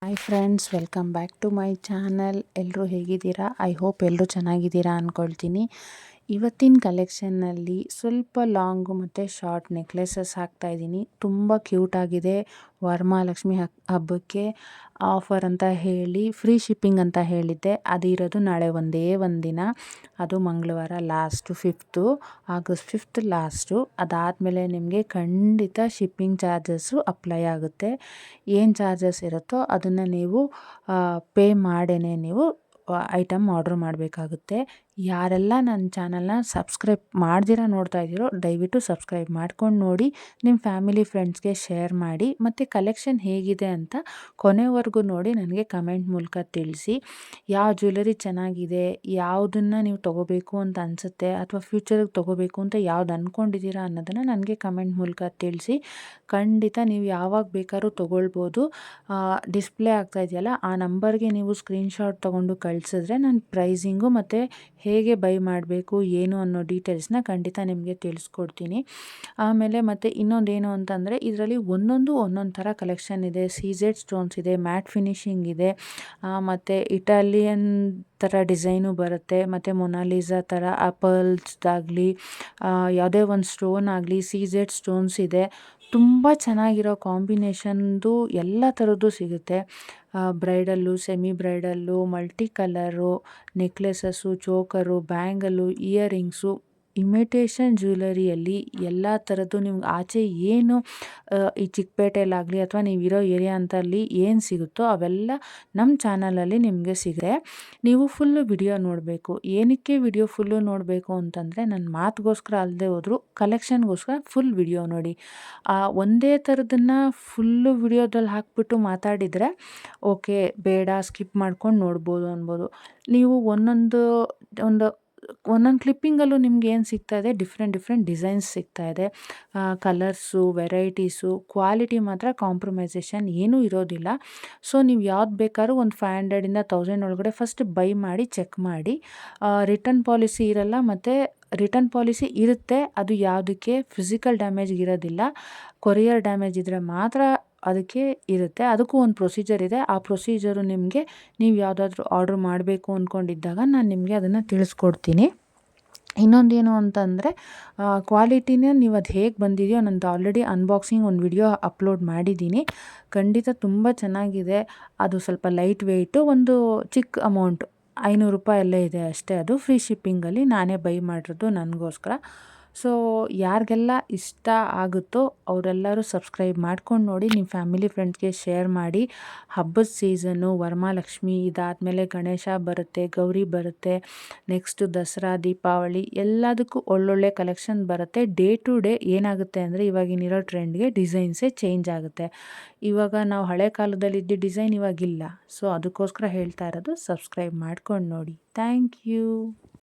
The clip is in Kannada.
Hi friends, welcome back to my channel. ಎಲ್ಲರೂ ಹೇಗಿದ್ದೀರಾ? ಐ ಹೋಪ್ ಎಲ್ಲರೂ ಚೆನ್ನಾಗಿದ್ದೀರಾ ಅಂದ್ಕೊಳ್ತೀನಿ. ಇವತ್ತಿನ ಕಲೆಕ್ಷನ್ನಲ್ಲಿ ಸ್ವಲ್ಪ ಲಾಂಗು ಮತ್ತು ಶಾರ್ಟ್ ನೆಕ್ಲೆಸಸ್ ಹಾಕ್ತಾಯಿದ್ದೀನಿ. ತುಂಬ ಕ್ಯೂಟಾಗಿದೆ. ವರಮಹಾಲಕ್ಷ್ಮಿ ಹಬ್ಬಕ್ಕೆ ಆಫರ್ ಅಂತ ಹೇಳಿ ಫ್ರೀ ಶಿಪ್ಪಿಂಗ್ ಅಂತ ಹೇಳಿದ್ದೆ. ಅದು ಇರೋದು ನಾಳೆ ಒಂದೇ ದಿನ, ಅದು ಮಂಗಳವಾರ last 5th August 5th last. ಅದಾದಮೇಲೆ ನಿಮಗೆ ಖಂಡಿತ ಶಿಪ್ಪಿಂಗ್ ಚಾರ್ಜಸ್ಸು ಅಪ್ಲೈ ಆಗುತ್ತೆ. ಏನು ಚಾರ್ಜಸ್ ಇರುತ್ತೋ ಅದನ್ನು ನೀವು ಪೇ ಮಾಡೇ ನೀವು ಐಟಮ್ ಆರ್ಡ್ರ್ ಮಾಡಬೇಕಾಗುತ್ತೆ. ಯಾರೆಲ್ಲ ನನ್ನ ಚಾನಲ್ನ ಸಬ್ಸ್ಕ್ರೈಬ್ ಮಾಡ್ದಿರ ನೋಡ್ತಾ ಇದ್ದೀರೋ ದಯವಿಟ್ಟು ಸಬ್ಸ್ಕ್ರೈಬ್ ಮಾಡ್ಕೊಂಡು ನೋಡಿ, ನಿಮ್ಮ ಫ್ಯಾಮಿಲಿ ಫ್ರೆಂಡ್ಸ್ಗೆ ಶೇರ್ ಮಾಡಿ, ಮತ್ತು ಕಲೆಕ್ಷನ್ ಹೇಗಿದೆ ಅಂತ ಕೊನೆವರೆಗೂ ನೋಡಿ ನನಗೆ ಕಮೆಂಟ್ ಮೂಲಕ ತಿಳಿಸಿ. ಯಾವ ಜ್ಯುವೆಲರಿ ಚೆನ್ನಾಗಿದೆ, ಯಾವುದನ್ನು ನೀವು ತೊಗೋಬೇಕು ಅಂತ ಅನಿಸುತ್ತೆ, ಅಥವಾ ಫ್ಯೂಚರಿಗೆ ತೊಗೋಬೇಕು ಅಂತ ಯಾವ್ದು ಅಂದ್ಕೊಂಡಿದ್ದೀರಾ ಅನ್ನೋದನ್ನು ನನಗೆ ಕಮೆಂಟ್ ಮೂಲಕ ತಿಳಿಸಿ. ಖಂಡಿತ ನೀವು ಯಾವಾಗ ಬೇಕಾದ್ರೂ ತೊಗೊಳ್ಬೋದು. ಡಿಸ್ಪ್ಲೇ ಆಗ್ತಾಯಿದೆಯಲ್ಲ ಆ ನಂಬರ್ಗೆ ನೀವು ಸ್ಕ್ರೀನ್ಶಾಟ್ ತೊಗೊಂಡು ಕಳಿಸಿದ್ರೆ ನಾನು ಪ್ರೈಸಿಂಗು ಮತ್ತು ಹೇಗೆ ಬೈ ಮಾಡಬೇಕು ಏನು ಅನ್ನೋ ಡೀಟೇಲ್ಸ್ನ ಖಂಡಿತ ನಿಮಗೆ ತಿಳಿಸ್ಕೊಡ್ತೀನಿ. ಆಮೇಲೆ ಮತ್ತು ಇನ್ನೊಂದೇನು ಅಂತಂದರೆ ಇದರಲ್ಲಿ ಒಂದೊಂದು ಥರ ಕಲೆಕ್ಷನ್ ಇದೆ. CZ ಸ್ಟೋನ್ಸ್ ಇದೆ, ಮ್ಯಾಟ್ ಫಿನಿಶಿಂಗ್ ಇದೆ, ಮತ್ತು ಇಟಾಲಿಯನ್ ಥರ ಡಿಸೈನು ಬರುತ್ತೆ, ಮತ್ತು ಮೊನಾಲಿಸಾ ಥರ ಪರ್ಲ್ಸ್ದಾಗಲಿ ಯಾವುದೇ ಒಂದು ಸ್ಟೋನ್ ಆಗಲಿ CZ ಸ್ಟೋನ್ಸ್ ಇದೆ. ತುಂಬ ಚೆನ್ನಾಗಿರೋ ಕಾಂಬಿನೇಷನ್ದು ಎಲ್ಲ ಥರದ್ದು ಸಿಗುತ್ತೆ. Bridal, semi bridal, multi colour, necklaces, chokers, bangles, earrings, imitation ಜ್ಯುವೆಲರಿಯಲ್ಲಿ ಎಲ್ಲ ಥರದ್ದು ನಿಮ್ಗೆ ಆಚೆ ಏನು ಈ ಚಿಕ್ಕಪೇಟೆಯಲ್ಲಾಗಲಿ ಅಥವಾ ನೀವಿರೋ ಏರಿಯಾ ಅಂತಲ್ಲಿ ಏನು ಸಿಗುತ್ತೋ ಅವೆಲ್ಲ ನಮ್ಮ ಚಾನಲಲ್ಲಿ ನಿಮಗೆ ಸಿಗುತ್ತೆ. ನೀವು ಫುಲ್ಲು ವಿಡಿಯೋ ನೋಡಬೇಕು. ಏನಕ್ಕೆ ವಿಡಿಯೋ ಫುಲ್ಲು ನೋಡಬೇಕು ಅಂತಂದರೆ ನನ್ನ ಮಾತಿಗೋಸ್ಕರ ಅಲ್ಲದೆ ಹೋದರೂ ಕಲೆಕ್ಷನ್ಗೋಸ್ಕರ ಫುಲ್ ವಿಡಿಯೋ ನೋಡಿ. ಒಂದೇ ಥರದನ್ನು ಫುಲ್ಲು ವಿಡಿಯೋದಲ್ಲಿ ಹಾಕ್ಬಿಟ್ಟು ಮಾತಾಡಿದರೆ ಓಕೆ, ಬೇಡ ಸ್ಕಿಪ್ ಮಾಡ್ಕೊಂಡು ನೋಡ್ಬೋದು ಅನ್ಬೋದು. ನೀವು ಒಂದೊಂದು ಕ್ಲಿಪ್ಪಿಂಗಲ್ಲೂ ನಿಮ್ಗೆ ಏನು ಸಿಗ್ತಾಯಿದೆ, ಡಿಫ್ರೆಂಟ್ ಡಿಸೈನ್ಸ್ ಸಿಗ್ತಾಯಿದೆ, ಕಲರ್ಸು, ವೆರೈಟೀಸು, ಕ್ವಾಲಿಟಿ ಮಾತ್ರ ಕಾಂಪ್ರಮೈಸೇಷನ್ ಏನೂ ಇರೋದಿಲ್ಲ. ಸೊ ನೀವು ಯಾವ್ದು ಬೇಕಾದ್ರೂ ಒಂದು 500ಇಂದ 1000 ಒಳಗಡೆ ಫಸ್ಟ್ ಬೈ ಮಾಡಿ ಚೆಕ್ ಮಾಡಿ. ರಿಟರ್ನ್ ಪಾಲಿಸಿ ಇರಲ್ಲ, ಮತ್ತು ರಿಟರ್ನ್ ಪಾಲಿಸಿ ಇರುತ್ತೆ, ಅದು ಯಾವುದಕ್ಕೆ ಫಿಸಿಕಲ್ ಡ್ಯಾಮೇಜ್ಗೆ ಇರೋದಿಲ್ಲ. ಕೊರಿಯರ್ ಡ್ಯಾಮೇಜ್ ಇದ್ದರೆ ಮಾತ್ರ ಅದಕ್ಕೆ ಇರುತ್ತೆ. ಅದಕ್ಕೂ ಒಂದು ಪ್ರೊಸೀಜರ್ ಇದೆ. ಆ ಪ್ರೊಸೀಜರು ನಿಮಗೆ ನೀವು ಯಾವುದಾದ್ರೂ ಆರ್ಡ್ರ್ ಮಾಡಬೇಕು ಅಂದ್ಕೊಂಡಿದ್ದಾಗ ನಾನು ನಿಮಗೆ ಅದನ್ನು ತಿಳಿಸ್ಕೊಡ್ತೀನಿ. ಇನ್ನೊಂದೇನು ಅಂತಂದರೆ ಕ್ವಾಲಿಟಿನ ನೀವು ಅದು ಹೇಗೆ ಬಂದಿದೆಯೋ ನಂದು ಆಲ್ರೆಡಿ ಅನ್ಬಾಕ್ಸಿಂಗ್ ಒಂದು ವಿಡಿಯೋ ಅಪ್ಲೋಡ್ ಮಾಡಿದ್ದೀನಿ. ಖಂಡಿತ ತುಂಬ ಚೆನ್ನಾಗಿದೆ. ಅದು ಸ್ವಲ್ಪ ಲೈಟ್ ವೆಯ್ಟು, ಒಂದು ಚಿಕ್ಕ ಅಮೌಂಟು, ₹500 ಎಲ್ಲ ಇದೆ ಅಷ್ಟೇ. ಅದು ಫ್ರೀ ಶಿಪ್ಪಿಂಗಲ್ಲಿ ನಾನೇ ಬೈ ಮಾಡಿರೋದು ನನಗೋಸ್ಕರ. ಸೊ ಯಾರಿಗೆಲ್ಲ ಇಷ್ಟ ಆಗುತ್ತೋ ಅವರೆಲ್ಲರೂ ಸಬ್ಸ್ಕ್ರೈಬ್ ಮಾಡ್ಕೊಂಡು ನೋಡಿ, ನಿಮ್ಮ ಫ್ಯಾಮಿಲಿ ಫ್ರೆಂಡ್ಸ್ಗೆ ಶೇರ್ ಮಾಡಿ. ಹಬ್ಬದ ಸೀಸನ್ನು, ವರಮಹಾಲಕ್ಷ್ಮಿ, ಇದಾದಮೇಲೆ ಗಣೇಶ ಬರುತ್ತೆ, ಗೌರಿ ಬರುತ್ತೆ, ನೆಕ್ಸ್ಟು ದಸರಾ, ದೀಪಾವಳಿ, ಎಲ್ಲದಕ್ಕೂ ಒಳ್ಳೊಳ್ಳೆ ಕಲೆಕ್ಷನ್ ಬರುತ್ತೆ. ಡೇ ಟು ಡೇ ಏನಾಗುತ್ತೆ ಅಂದರೆ ಇವಾಗಿನಿರೋ ಟ್ರೆಂಡ್ಗೆ ಡಿಸೈನ್ಸೇ ಚೇಂಜ್ ಆಗುತ್ತೆ. ಇವಾಗ ನಾವು ಹಳೆ ಕಾಲದಲ್ಲಿದ್ದ ಡಿಸೈನ್ ಇವಾಗಿಲ್ಲ. ಸೊ ಅದಕ್ಕೋಸ್ಕರ ಹೇಳ್ತಾ ಇರೋದು, ಸಬ್ಸ್ಕ್ರೈಬ್ ಮಾಡ್ಕೊಂಡು ನೋಡಿ. Thank you.